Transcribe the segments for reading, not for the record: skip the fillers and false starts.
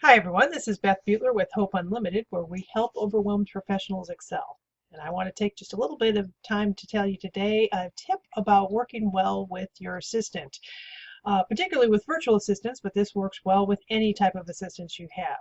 Hi everyone, this is Beth Butler with Hope Unlimited, where we help overwhelmed professionals excel. And I want to take just a little bit of time to tell you today a tip about working well with your assistant, particularly with virtual assistants, but this works well with any type of assistants you have.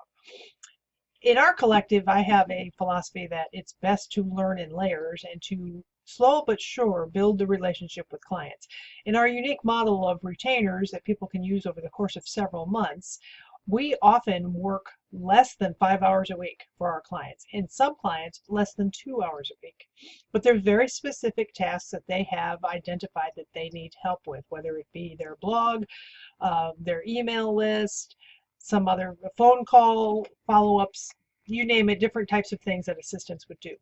In our collective, I have a philosophy that it's best to learn in layers and to slow but sure build the relationship with clients. In our unique model of retainers that people can use over the course of several months, we often work less than 5 hours a week for our clients, and some clients less than 2 hours a week. But there's very specific tasks that they have identified that they need help with, whether it be their blog, their email list, some other phone call follow-ups, you name it, different types of things that assistants would do.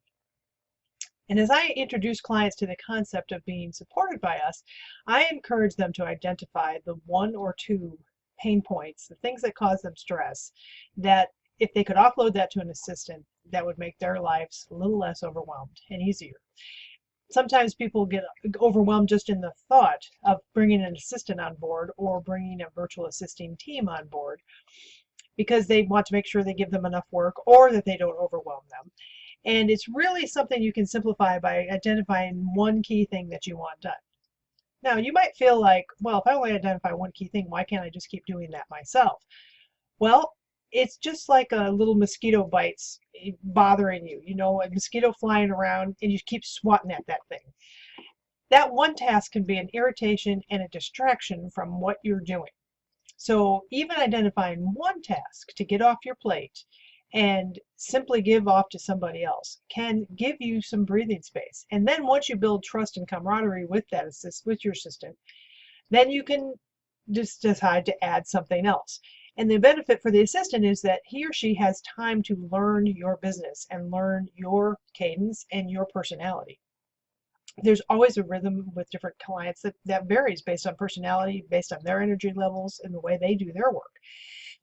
And as I introduce clients to the concept of being supported by us, I encourage them to identify the one or two pain points, the things that cause them stress, that if they could offload that to an assistant, that would make their lives a little less overwhelmed and easier. Sometimes people get overwhelmed just in the thought of bringing an assistant on board or bringing a virtual assisting team on board because they want to make sure they give them enough work or that they don't overwhelm them. And it's really something you can simplify by identifying one key thing that you want done. Now, you might feel like, well, if I only identify one key thing, why can't I just keep doing that myself? Well, it's just like a little mosquito bites bothering you, a mosquito flying around and you keep swatting at that thing. That one task can be an irritation and a distraction from what you're doing. So even identifying one task to get off your plate and simply give off to somebody else can give you some breathing space. And then once you build trust and camaraderie with your assistant, then you can just decide to add something else. And the benefit for the assistant is that he or she has time to learn your business and learn your cadence and your personality. There's always a rhythm with different clients that varies based on personality, based on their energy levels, and the way they do their work.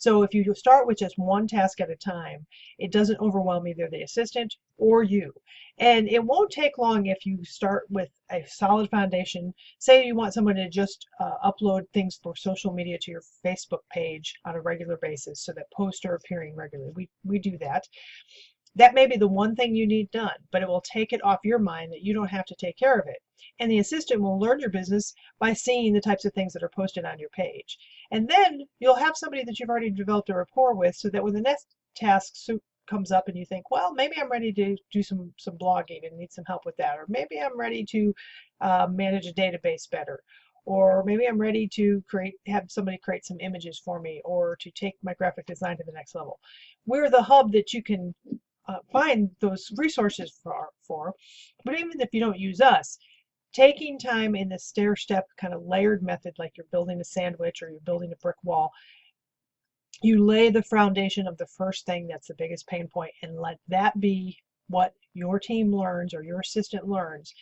So if you start with just one task at a time, it doesn't overwhelm either the assistant or you. And it won't take long if you start with a solid foundation. Say you want someone to just upload things for social media to your Facebook page on a regular basis so that posts are appearing regularly. We do that. That may be the one thing you need done, but it will take it off your mind that you don't have to take care of it. And the assistant will learn your business by seeing the types of things that are posted on your page. And then you'll have somebody that you've already developed a rapport with so that when the next task comes up and you think, well, maybe I'm ready to do some blogging and need some help with that, or maybe I'm ready to manage a database better, or maybe I'm ready to have somebody create some images for me, or to take my graphic design to the next level. We're the hub that you can find those resources for. But even if you don't use us, taking time in the stair-step kind of layered method, like you're building a sandwich or you're building a brick wall, you lay the foundation of the first thing that's the biggest pain point and let that be what your team learns or your assistant learns,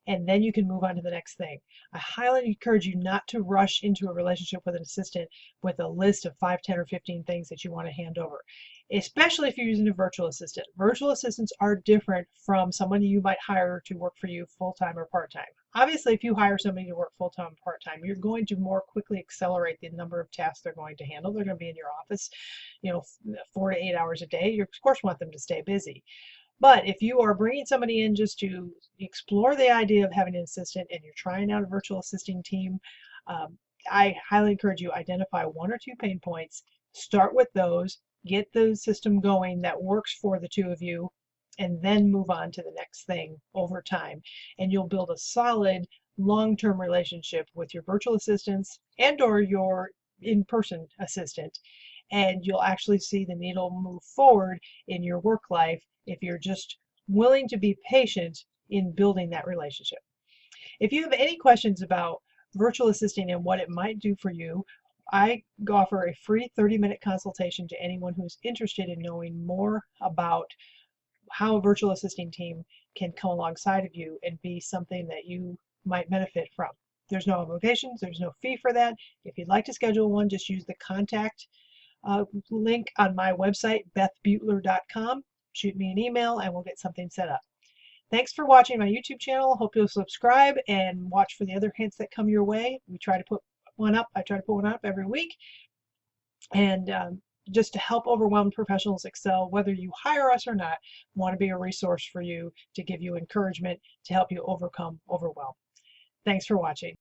and then you can move on to the next thing. I highly encourage you not to rush into a relationship with an assistant with a list of 5, 10, or 15 things that you want to hand over, especially if you're using a virtual assistant. Virtual assistants are different from someone you might hire to work for you full-time or part-time. Obviously, if you hire somebody to work full-time or part-time, you're going to more quickly accelerate the number of tasks they're going to handle. They're going to be in your office, 4 to 8 hours a day. You, of course, want them to stay busy. But if you are bringing somebody in just to explore the idea of having an assistant and you're trying out a virtual assisting team, I highly encourage you identify one or two pain points, start with those, get the system going that works for the two of you, and then move on to the next thing over time. And you'll build a solid long-term relationship with your virtual assistants and or your in-person assistant. And you'll actually see the needle move forward in your work life if you're just willing to be patient in building that relationship. If you have any questions about virtual assisting and what it might do for you, I offer a free 30-minute consultation to anyone who's interested in knowing more about how a virtual assisting team can come alongside of you and be something that you might benefit from. There's no obligations, there's no fee for that. If you'd like to schedule one, just use the contact link on my website, bethbutler.com. Shoot me an email and we'll get something set up. Thanks for watching my YouTube channel. Hope you'll subscribe and watch for the other hints that come your way. We try to put one up. I try to put one up every week. And just to help overwhelmed professionals excel, whether you hire us or not. We want to be a resource for you to give you encouragement to help you overcome overwhelm. Thanks for watching.